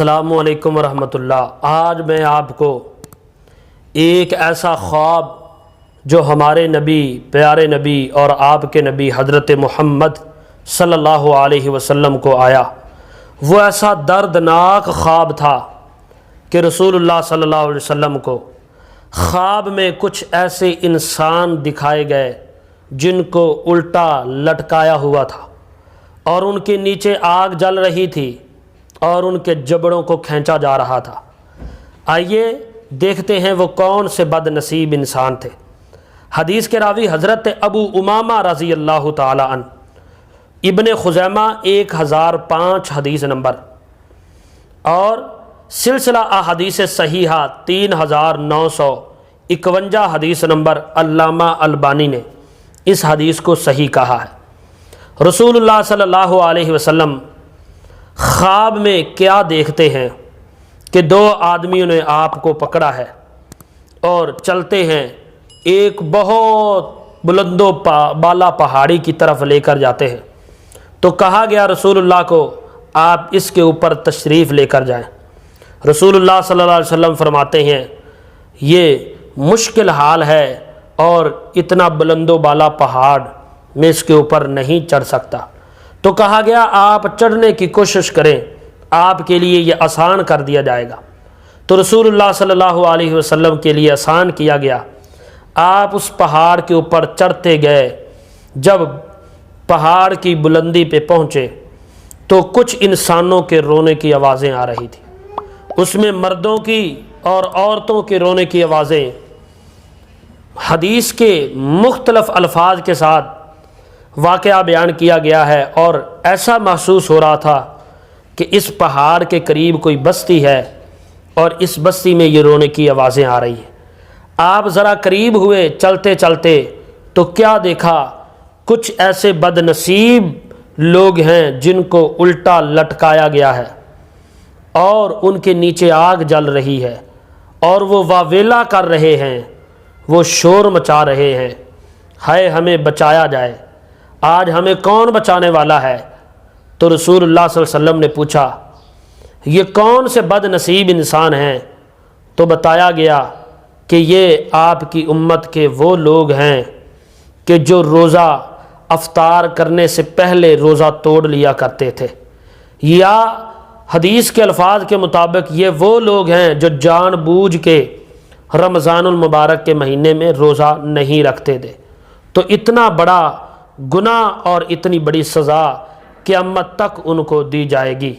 السلام علیکم ورحمۃ اللہ۔ آج میں آپ کو ایک ایسا خواب جو ہمارے نبی، پیارے نبی اور آپ کے نبی حضرت محمد صلی اللہ علیہ وسلم کو آیا، وہ ایسا دردناک خواب تھا کہ رسول اللہ صلی اللہ علیہ وسلم کو خواب میں کچھ ایسے انسان دکھائے گئے جن کو الٹا لٹکایا ہوا تھا اور ان کے نیچے آگ جل رہی تھی اور ان کے جبڑوں کو کھینچا جا رہا تھا۔ آئیے دیکھتے ہیں وہ کون سے بد نصیب انسان تھے۔ حدیث کے راوی حضرت ابو امامہ رضی اللہ تعالی عنہ، ابن خزیمہ 1005 حدیث نمبر، اور سلسلہ احادیث صحیحہ 3951 حدیث نمبر، علامہ البانی نے اس حدیث کو صحیح کہا ہے۔ رسول اللہ صلی اللہ علیہ وسلم خواب میں کیا دیکھتے ہیں کہ دو آدمیوں نے آپ کو پکڑا ہے اور چلتے ہیں، ایک بہت بلند و بالا پہاڑی کی طرف لے کر جاتے ہیں۔ تو کہا گیا رسول اللہ کو آپ اس کے اوپر تشریف لے کر جائیں۔ رسول اللہ صلی اللہ علیہ وسلم فرماتے ہیں یہ مشکل حال ہے اور اتنا بلند و بالا پہاڑ میں اس کے اوپر نہیں چڑھ سکتا۔ تو کہا گیا آپ چڑھنے کی کوشش کریں، آپ کے لیے یہ آسان کر دیا جائے گا۔ تو رسول اللہ صلی اللہ علیہ وسلم کے لیے آسان کیا گیا۔ آپ اس پہاڑ کے اوپر چڑھتے گئے۔ جب پہاڑ کی بلندی پہ پہنچے تو کچھ انسانوں کے رونے کی آوازیں آ رہی تھیں، اس میں مردوں کی اور عورتوں کے رونے کی آوازیں حدیث کے مختلف الفاظ کے ساتھ واقعہ بیان کیا گیا ہے، اور ایسا محسوس ہو رہا تھا کہ اس پہاڑ کے قریب کوئی بستی ہے اور اس بستی میں یہ رونے کی آوازیں آ رہی ہیں۔ آپ ذرا قریب ہوئے چلتے چلتے تو کیا دیکھا، کچھ ایسے بد نصیب لوگ ہیں جن کو الٹا لٹکایا گیا ہے اور ان کے نیچے آگ جل رہی ہے اور وہ واویلا کر رہے ہیں، وہ شور مچا رہے ہیں، ہائے ہمیں بچایا جائے، آج ہمیں کون بچانے والا ہے؟ تو رسول اللہ صلی اللہ علیہ وسلم نے پوچھا یہ کون سے بد نصیب انسان ہیں؟ تو بتایا گیا کہ یہ آپ کی امت کے وہ لوگ ہیں کہ جو روزہ افطار کرنے سے پہلے روزہ توڑ لیا کرتے تھے، یا حدیث کے الفاظ کے مطابق یہ وہ لوگ ہیں جو جان بوجھ کے رمضان المبارک کے مہینے میں روزہ نہیں رکھتے تھے۔ تو اتنا بڑا گناہ اور اتنی بڑی سزا قیامت تک ان کو دی جائے گی۔